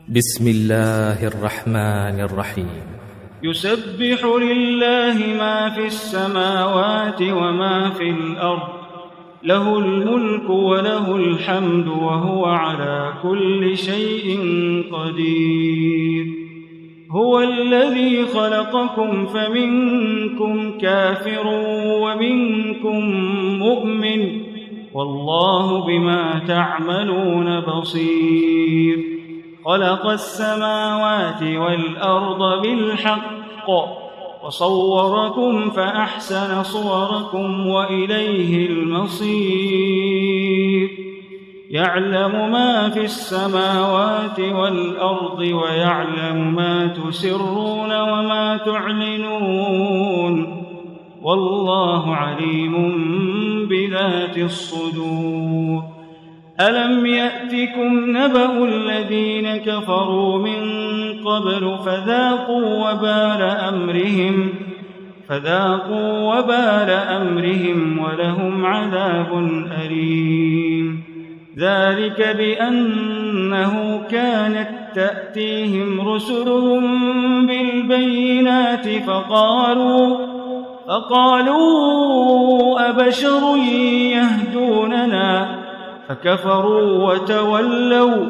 بسم الله الرحمن الرحيم. يسبح لله ما في السماوات وما في الأرض، له الملك وله الحمد وهو على كل شيء قدير. هو الذي خلقكم فمنكم كافر ومنكم مؤمن، والله بما تعملون بصير. خلق السماوات والأرض بالحق وصوركم فأحسن صوركم وإليه المصير. يعلم ما في السماوات والأرض ويعلم ما تسرون وما تعلنون، والله عليم بذات الصدور. ألم يأتكم نبأ الذين كفروا من قبل فذاقوا وبال أمرهم ولهم عذاب أليم. ذلك بأنه كانت تأتيهم رسلهم بالبينات فقالوا أبشر يهدوننا، فكفروا وتولوا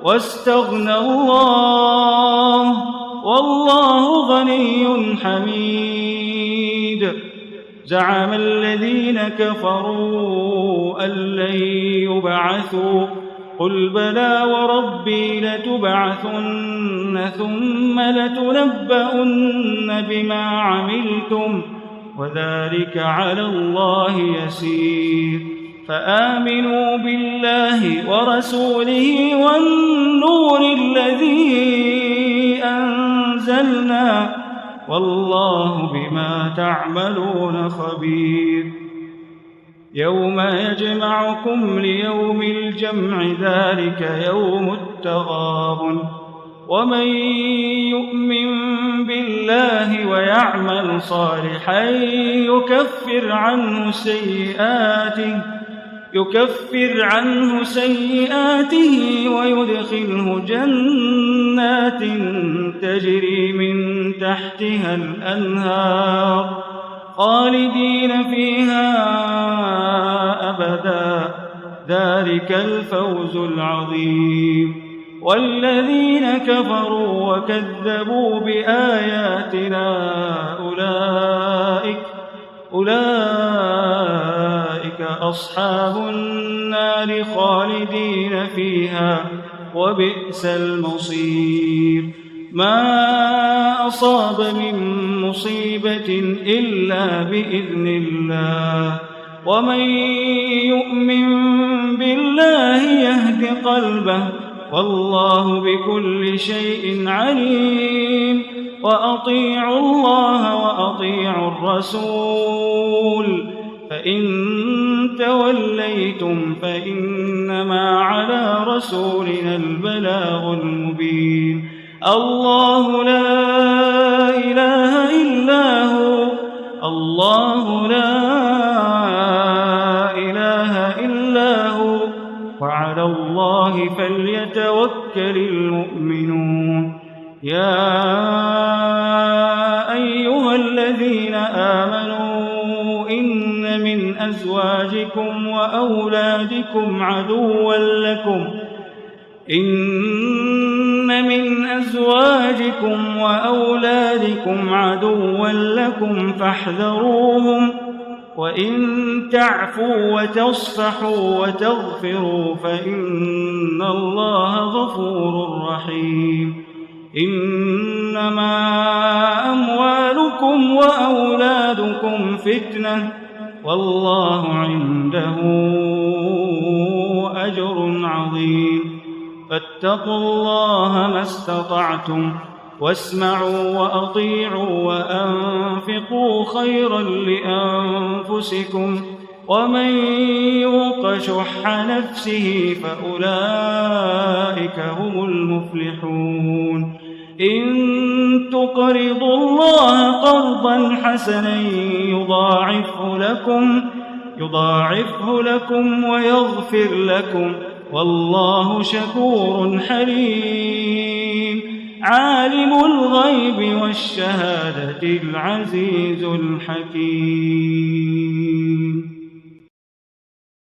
واستغنى الله، والله غني حميد. زعم الذين كفروا أن لن يبعثوا، قل بلى وربي لتبعثن ثم لتنبؤن بما عملتم وذلك على الله يسير. فآمنوا بالله ورسوله والنور الذي أنزلنا، والله بما تعملون خبير. يوم يجمعكم ليوم الجمع، ذلك يوم التغابن. ومن يؤمن بالله ويعمل صالحا يكفر عنه سيئاته ويدخله جنات تجري من تحتها الأنهار خالدين فيها أبدا، ذلك الفوز العظيم. والذين كفروا وكذبوا بآياتنا أولئك أصحاب النار خالدين فيها وبئس المصير. ما أصاب من مصيبة إلا بإذن الله، ومن يؤمن بالله يهد قلبه، والله بكل شيء عليم. وأطيعوا الله وأطيعوا الرسول، فإن توليتم فإنما على رسولنا البلاغ المبين. الله لا إله إلا هو، الله لا إله إلا هو، وعلى الله فليتوكل المؤمنون. يا أيها الذين آمنوا إن من أزواجكم وأولادكم عدوا لكم فاحذروهم، وإن تعفوا وتصفحوا وتغفروا فإن الله غفور رحيم. إنما أموالكم وأولادكم فتنة، والله عنده أجر عظيم. فاتقوا الله ما استطعتم، واسمعوا وأطيعوا وأنفقوا خيرا لأنفسكم، ومن يوق شح نفسه فأولئك هم المفلحون. إن تقرضوا الله قرضا حسنا يضاعفه لكم ويغفر لكم، والله شكور حليم. عالم الغيب والشهادة العزيز الحكيم.